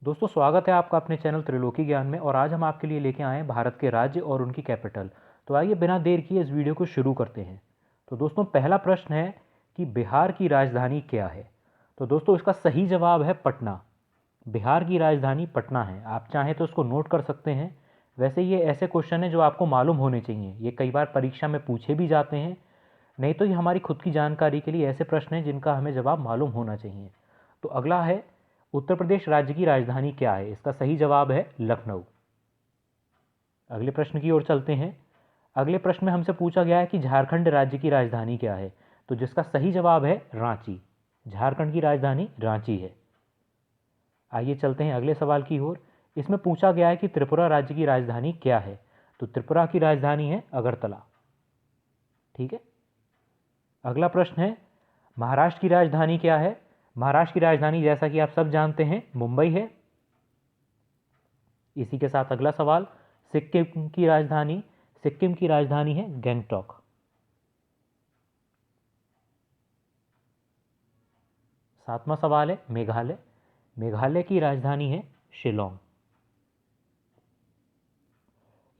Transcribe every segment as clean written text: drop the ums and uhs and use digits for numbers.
दोस्तों स्वागत है आपका अपने चैनल त्रिलोकी ज्ञान में। और आज हम आपके लिए लेके आए हैं भारत के राज्य और उनकी कैपिटल। तो आइए बिना देर किए इस वीडियो को शुरू करते हैं। तो दोस्तों पहला प्रश्न है कि बिहार की राजधानी क्या है। तो दोस्तों इसका सही जवाब है पटना। बिहार की राजधानी पटना है। आप चाहें तो इसको नोट कर सकते हैं। वैसे ये ऐसे क्वेश्चन हैं जो आपको मालूम होने चाहिए। ये कई बार परीक्षा में पूछे भी जाते हैं, नहीं तो ये हमारी खुद की जानकारी के लिए ऐसे प्रश्न हैं जिनका हमें जवाब मालूम होना चाहिए। तो अगला है, उत्तर प्रदेश राज्य की राजधानी क्या है। इसका सही जवाब है लखनऊ। अगले प्रश्न की ओर चलते हैं। अगले प्रश्न में हमसे पूछा गया है कि झारखंड राज्य की राजधानी क्या है। तो जिसका सही जवाब है रांची। झारखंड की राजधानी रांची है। आइए चलते हैं अगले सवाल की ओर। इसमें पूछा गया है कि त्रिपुरा राज्य की राजधानी क्या है। तो त्रिपुरा की राजधानी है अगरतला। ठीक है। अगला प्रश्न है, महाराष्ट्र की राजधानी क्या है। महाराष्ट्र की राजधानी जैसा कि आप सब जानते हैं मुंबई है। इसी के साथ अगला सवाल, सिक्किम की राजधानी। सिक्किम की राजधानी है गैंगटॉक। सातवां सवाल है मेघालय। मेघालय की राजधानी है शिलोंग।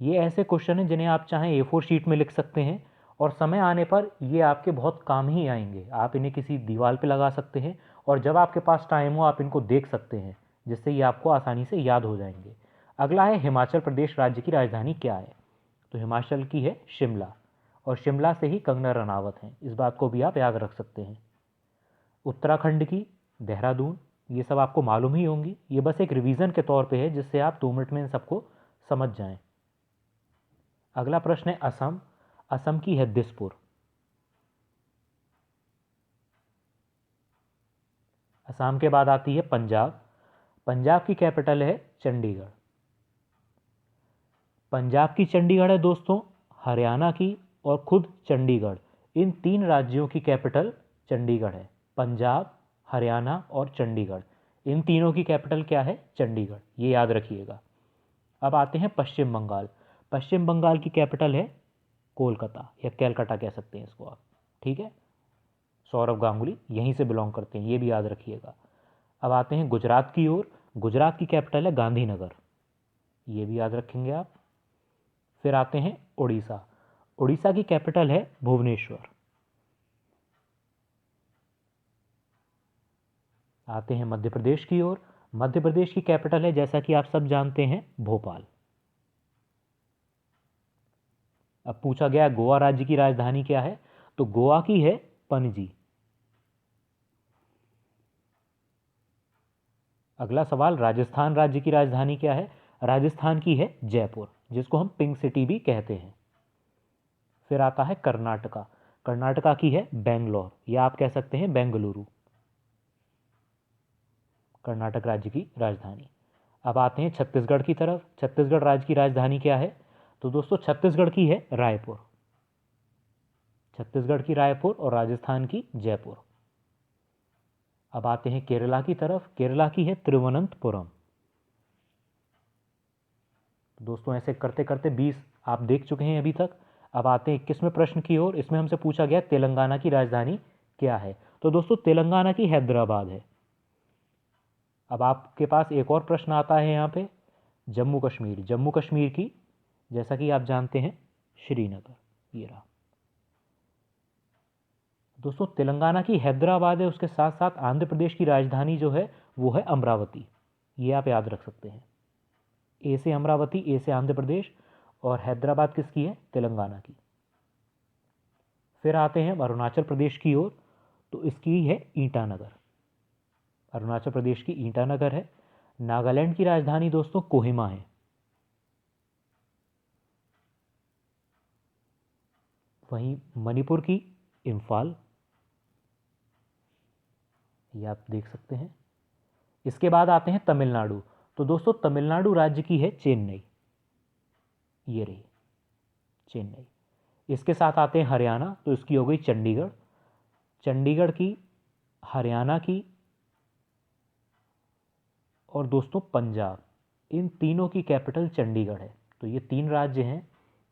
ये ऐसे क्वेश्चन हैं जिन्हें आप चाहें A4 शीट में लिख सकते हैं और समय आने पर ये आपके बहुत काम ही आएंगे। आप इन्हें किसी दीवार पे लगा सकते हैं और जब आपके पास टाइम हो आप इनको देख सकते हैं, जिससे ये आपको आसानी से याद हो जाएंगे। अगला है, हिमाचल प्रदेश राज्य की राजधानी क्या है। तो हिमाचल की है शिमला, और शिमला से ही कंगना रनावत हैं। इस बात को भी आप याद रख सकते हैं। उत्तराखंड की देहरादून। ये सब आपको मालूम ही होंगी। ये बस एक रिवीजन के तौर पे है जिससे आप 2 मिनट में इन सबको समझ जाएं। अगला प्रश्न है असम। असम की है दिसपुर। असम के बाद आती है पंजाब। पंजाब की कैपिटल है चंडीगढ़। पंजाब की चंडीगढ़ है दोस्तों, हरियाणा की और खुद चंडीगढ़, इन 3 राज्यों की कैपिटल चंडीगढ़ है। पंजाब, हरियाणा और चंडीगढ़, इन तीनों की कैपिटल क्या है, चंडीगढ़। ये याद रखिएगा। अब आते हैं पश्चिम बंगाल। पश्चिम बंगाल की कैपिटल है कोलकाता, या कैलकाटा कह सकते हैं इसको आप। ठीक है। सौरव गांगुली यहीं से बिलोंग करते हैं, ये भी याद रखिएगा। अब आते हैं गुजरात की ओर। गुजरात की कैपिटल है गांधीनगर, ये भी याद रखेंगे आप। फिर आते हैं उड़ीसा। उड़ीसा की कैपिटल है भुवनेश्वर। आते हैं मध्य प्रदेश की ओर। मध्य प्रदेश की कैपिटल है, जैसा कि आप सब जानते हैं, भोपाल। अब पूछा गया गोवा राज्य की राजधानी क्या है। तो गोवा की है पणजी। अगला सवाल, राजस्थान राज्य की राजधानी क्या है। राजस्थान की है जयपुर, जिसको हम पिंक सिटी भी कहते हैं। फिर आता है कर्नाटका। कर्नाटका की है बेंगलोर, या आप कह सकते हैं बेंगलुरु, कर्नाटक राज्य की राजधानी। अब आते हैं छत्तीसगढ़ की तरफ। छत्तीसगढ़ राज्य की राजधानी क्या है। तो दोस्तों छत्तीसगढ़ की है रायपुर। छत्तीसगढ़ की रायपुर और राजस्थान की जयपुर। अब आते हैं केरला की तरफ। केरला की है तिरुवनंतपुरम। दोस्तों ऐसे करते करते 20 आप देख चुके हैं अभी तक। अब आते हैं 21वें प्रश्न की ओर। इसमें हमसे पूछा गया तेलंगाना की राजधानी क्या है। तो दोस्तों तेलंगाना की हैदराबाद है। अब आपके पास एक और प्रश्न आता है यहाँ पे, जम्मू कश्मीर। जम्मू कश्मीर की, जैसा कि आप जानते हैं, श्रीनगर। ये रहा। दोस्तों तेलंगाना की हैदराबाद है, उसके साथ साथ आंध्र प्रदेश की राजधानी जो है वो है अमरावती। ये आप याद रख सकते हैं। ए से अमरावती, ए से आंध्र प्रदेश, और हैदराबाद किसकी है, तेलंगाना की। फिर आते हैं अरुणाचल प्रदेश की ओर। तो इसकी है ईटानगर। अरुणाचल प्रदेश की ईटानगर है। नागालैंड की राजधानी दोस्तों कोहिमा है। वहीं मणिपुर की इम्फाल, ये आप देख सकते हैं। इसके बाद आते हैं तमिलनाडु। तो दोस्तों तमिलनाडु राज्य की है चेन्नई। ये रही चेन्नई। इसके साथ आते हैं हरियाणा। तो इसकी हो गई चंडीगढ़। चंडीगढ़ की, हरियाणा की और दोस्तों पंजाब, इन तीनों की कैपिटल चंडीगढ़ है। तो ये 3 राज्य हैं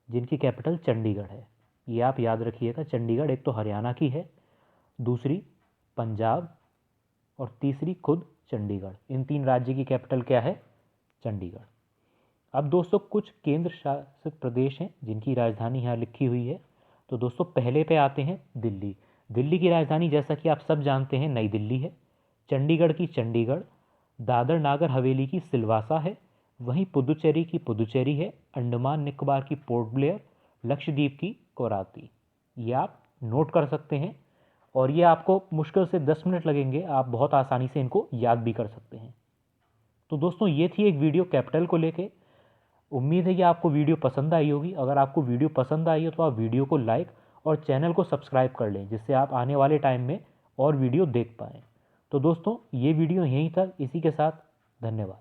जिनकी कैपिटल चंडीगढ़ है। ये आप याद रखिएगा। चंडीगढ़ एक तो हरियाणा की है, दूसरी पंजाब और तीसरी खुद चंडीगढ़। इन 3 राज्य की कैपिटल क्या है? चंडीगढ़। अब दोस्तों कुछ केंद्र शासित प्रदेश हैं जिनकी राजधानी यहाँ लिखी हुई है। तो दोस्तों पहले पे आते हैं दिल्ली। दिल्ली की राजधानी जैसा कि आप सब जानते हैं नई दिल्ली है। चंडीगढ़ की चंडीगढ़, दादर नागर हवेली की सिलवासा है, वहीं पुदुचेरी की पुदुचेरी है, अंडमान निकोबार की पोर्ट ब्लेयर, लक्षद्वीप की कोराती। ये आप नोट कर सकते हैं और ये आपको मुश्किल से 10 मिनट लगेंगे, आप बहुत आसानी से इनको याद भी कर सकते हैं। तो दोस्तों ये थी एक वीडियो कैपिटल को लेके। उम्मीद है कि आपको वीडियो पसंद आई होगी। अगर आपको वीडियो पसंद आई हो तो आप वीडियो को लाइक और चैनल को सब्सक्राइब कर लें, जिससे आप आने वाले टाइम में और वीडियो देख पाएँ। तो दोस्तों ये वीडियो यहीं तक, इसी के साथ धन्यवाद।